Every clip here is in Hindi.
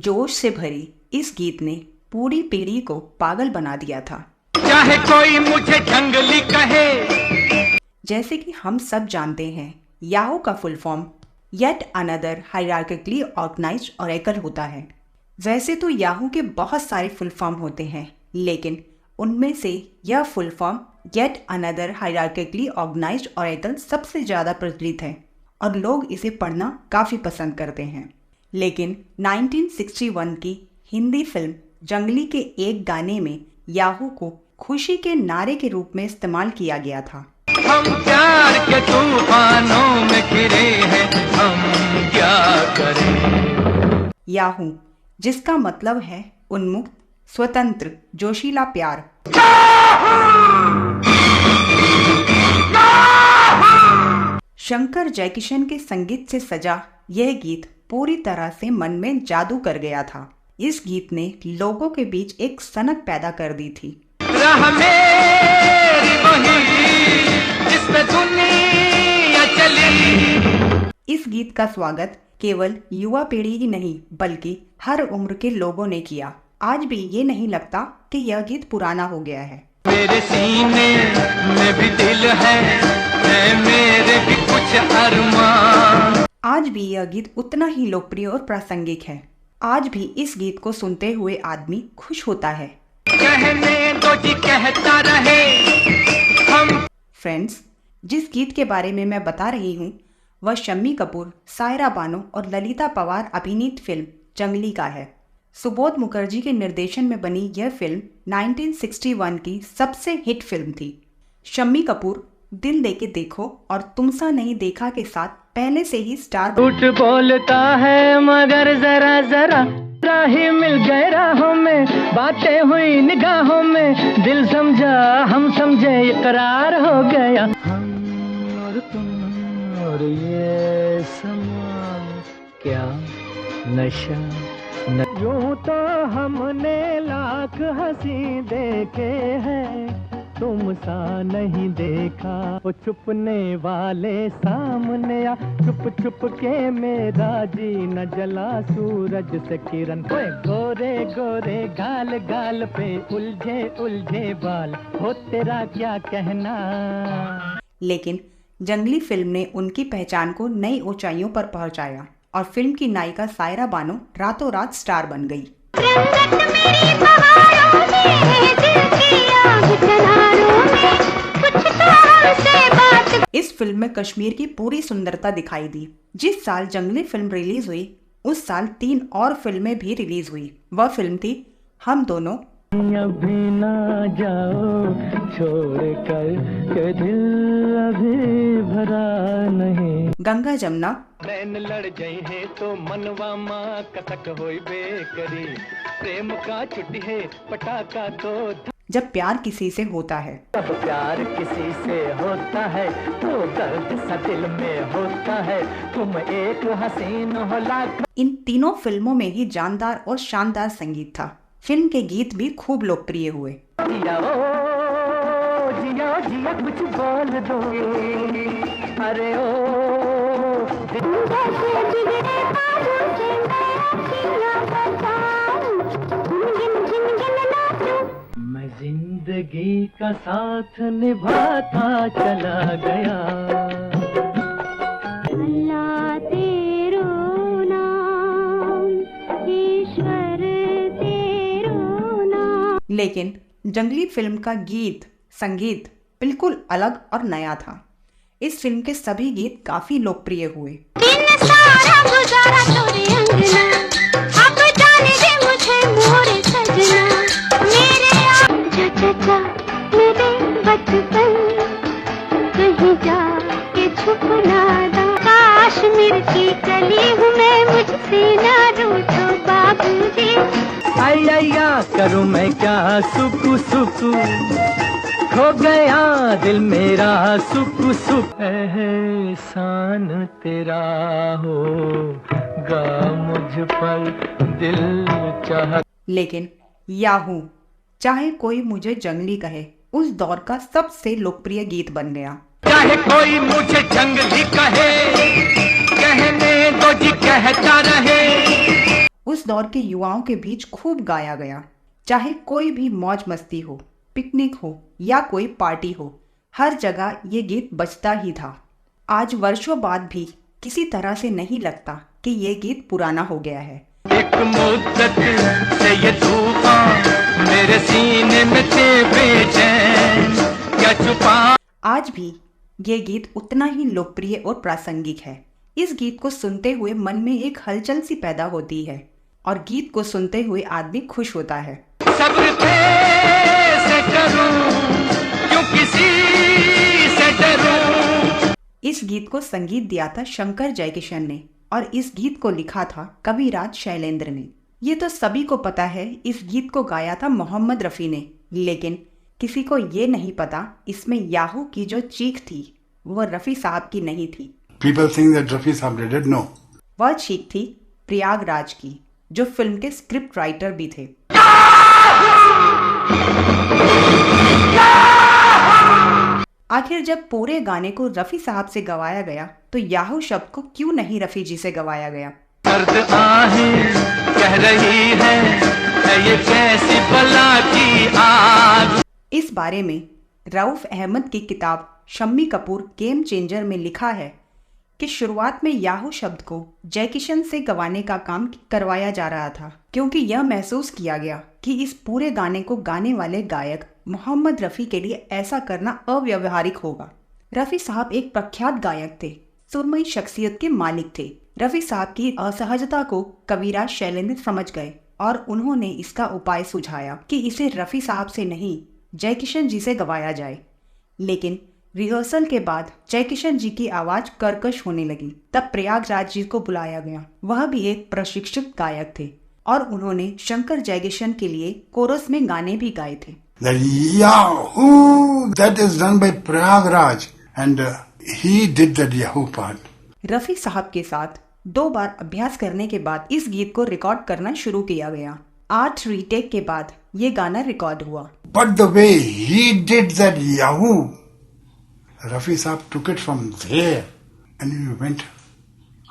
जोश से भरी इस गीत ने पूरी पीढ़ी को पागल बना दिया था। चाहे कोई मुझे जंगली कहे। जैसे कि हम सब जानते हैं, याहू का full form yet another hierarchically organised oracle होता है। वैसे तो याहू के बहुत सारे फुल फॉर्म होते हैं, लेकिन उनमें से यह full form yet another hierarchically organised oracle सबसे ज़्यादा प्रचलित है और लोग इसे पढ़ना काफ़ी पसंद करते हैं। लेकिन 1961 की हिंदी फिल्म जंगली के एक गाने में याहू को खुशी के नारे के रूप में इस्तेमाल किया गया था। हम प्यार के तूफानों में घिरे हैं, हम क्या करें। याहू, जिसका मतलब है उन्मुक्त, स्वतंत्र, जोशीला प्यार। शंकर जयकिशन के संगीत से सजा यह गीत पूरी तरह से मन में जादू कर गया था। इस गीत ने लोगों के बीच एक सनक पैदा कर दी थी। राह मेरी वही जिसमें दुनिया चली। इस गीत का स्वागत केवल युवा पीढ़ी ही नहीं बल्कि हर उम्र के लोगों ने किया। आज भी ये नहीं लगता कि यह गीत पुराना हो गया है। मेरे सीने में भी दिल है मेरे भी कुछ अरमान। आज भी यह गीत उतना ही लोकप्रिय और प्रासंगिक है। आज भी इस गीत को सुनते हुए आदमी खुश होता है। कहने दो जी कहता रहे हम। फ्रेंड्स, जिस गीत के बारे में मैं बता रही हूँ वह शम्मी कपूर, सायरा बानो और ललिता पवार अभिनीत फिल्म जंगली का है। सुबोध मुखर्जी के निर्देशन में बनी यह फिल्म 1961 की सबसे हिट फिल्म थी। शम्मी कपूर दिल देके देखो और तुमसा नहीं देखा के साथ पहले से ही स्टार। झूठ बोलता है मगर जरा जरा राही मिल गए राहों में, बातें हुई निगाहों में, दिल समझा हम समझे इकरार हो गया। हम और तुम और ये समा क्या नशा यूं तो हमने लाख हंसी देखे हैं, तुम सा नहीं देखा। वो छुपने वाले सामने आ, छुप छुप के मेरा जी न जला सूरज से किरण। गोरे गोरे गाल गाल पे उलझे उलझे बाल, हो तेरा क्या कहना। लेकिन जंगली फिल्म ने उनकी पहचान को नई ऊंचाइयों पर पहुंचाया और फिल्म की नायिका सायरा बानो रातों रात स्टार बन गई। इस फिल्म में कश्मीर की पूरी सुंदरता दिखाई दी। जिस साल जंगली फिल्म रिलीज हुई उस साल 3 और फिल्में भी रिलीज हुई। वह फिल्म थी हम दोनों, अभी ना जाओ छोड़ कर के दिल अभी भरा नहीं, गंगा जमुना, नैन लड़ जाए है तो मनवा माँ कतक होई बेकरी, प्रेम का छुट्टी है पटाखा तो। जब प्यार किसी से होता है, जब प्यार किसी से होता है तो दर्द सा दिल में होता है, तुम एक हसीन हो लाख। इन तीनों फिल्मों में ही जानदार और शानदार संगीत था। फिल्म के गीत भी खूब लोकप्रिय हुए। जिया जिया कुछ बोल दो, अरे ओ मैं जिंदगी का साथ निभाता चला गया। अल्लाह तेरो नाम, ईश्वर तेरो नाम। लेकिन जंगली फिल्म का गीत संगीत बिल्कुल अलग और नया था। इस फिल्म के सभी गीत काफी लोकप्रिय हुए। काश्मीर की कली हूँ मैं, मुझसे ना रूठो बाबूजी। आया करूँ मैं क्या सुकु सुकु, खो गया दिल मेरा सुकु सुकु। एहसान तेरा होगा मुझ पर दिल चाह। लेकिन याहू चाहे कोई मुझे जंगली कहे उस दौर का सबसे लोकप्रिय गीत बन गया। चाहे कोई मुझे जंगली कहे, कहने दो जी कहता रहे। उस दौर के युवाओं के बीच खूब गाया गया। चाहे कोई भी मौज मस्ती हो, पिकनिक हो या कोई पार्टी हो, हर जगह ये गीत बजता ही था। आज वर्षों बाद भी किसी तरह से नहीं लगता कि ये गीत पुराना हो गया है। एक मुद्दत से ये तूफान मेरे सीने में थे बेचैन, क्या छुपा। आज भी ये गीत उतना ही लोकप्रिय और प्रासंगिक है। इस गीत को सुनते हुए मन में एक हलचल सी पैदा होती है और गीत को सुनते हुए आदमी खुश होता है। सब्र कैसे करूं, क्यों किसी से डरूं। इस गीत को संगीत दिया था शंकर जयकिशन ने और इस गीत को लिखा था कविराज शैलेंद्र ने। ये तो सभी को पता है, इस गीत को गाया था मोहम्मद रफ़ी ने, लेकिन किसी को ये नहीं पता इसमें याहू की जो चीख थी वो रफ़ी साहब की नहीं थी। People think that Rafi Saab did it. No. वह चीख थी प्रयागराज की, जो फिल्म के स्क्रिप्ट राइटर भी थे। आखिर जब पूरे गाने को रफ़ी साहब से गवाया गया तो याहू शब्द को क्यों नहीं रफ़ी जी से गवाया गया? दर्द आहें कह रही है ये कैसी बला की आग। इस बारे में रऊफ अहमद की किताब शम्मी कपूर गेम चेंजर में लिखा है कि शुरुआत में याहू शब्द को जयकिशन से गवाने का काम करवाया जा रहा था, क्योंकि यह महसूस किया गया कि इस पूरे गाने को गाने वाले गायक मोहम्मद रफ़ी के लिए ऐसा करना अव्यवहारिक होगा। रफ़ी साहब एक प्रख्यात गायक थे, सुरमई शख्सियत के मालिक थे। रफ़ी साहब की असहजता को कविराज शैलेंद्र समझ गए और उन्होंने इसका उपाय सुझाया कि इसे रफ़ी साहब से नहीं जयकिशन जी से गवाया जाए। लेकिन रिहर्सल के बाद जयकिशन जी की आवाज कर्कश होने लगी। तब प्रयागराज जी को बुलाया गया। वह भी एक प्रशिक्षित गायक थे और उन्होंने शंकर जयकिशन के लिए कोरस में गाने भी गाए थे। The Yahoo that is done by Prayagraj and he did that Yahoo part. Rafi साहब के साथ 2 बार अभ्यास करने के बाद इस गीत को रिकॉर्ड करना शुरू किया गया। 8 रीटेक के बाद ये गाना रिकॉर्ड हुआ। But the way he did that Yahoo, Rafi Saab took it from there and he went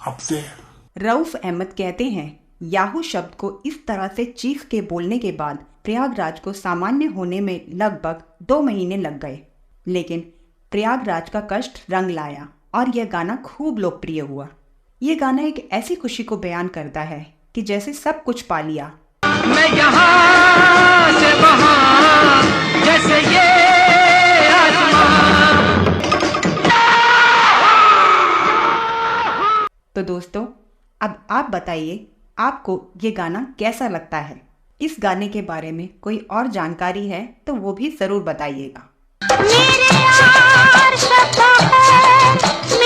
up there. Rauf Ahmad कहते हैं याहू शब्द को इस तरह से चीख के बोलने के बाद प्रयागराज को सामान्य होने में लगभग 2 महीने लग गए, लेकिन प्रयागराज का कष्ट रंग लाया और यह गाना खूब लोकप्रिय हुआ। ये गाना एक ऐसी खुशी को बयान करता है कि जैसे सब कुछ पा लिया। मैं यहाँ से वहाँ जैसे ये आसमां। तो दोस्तों, अब आप बताइए आपको ये गाना कैसा लगता है? इस गाने के बारे में कोई और जानकारी है तो वो भी जरूर बताइएगा। मेरे यार शफ़क़त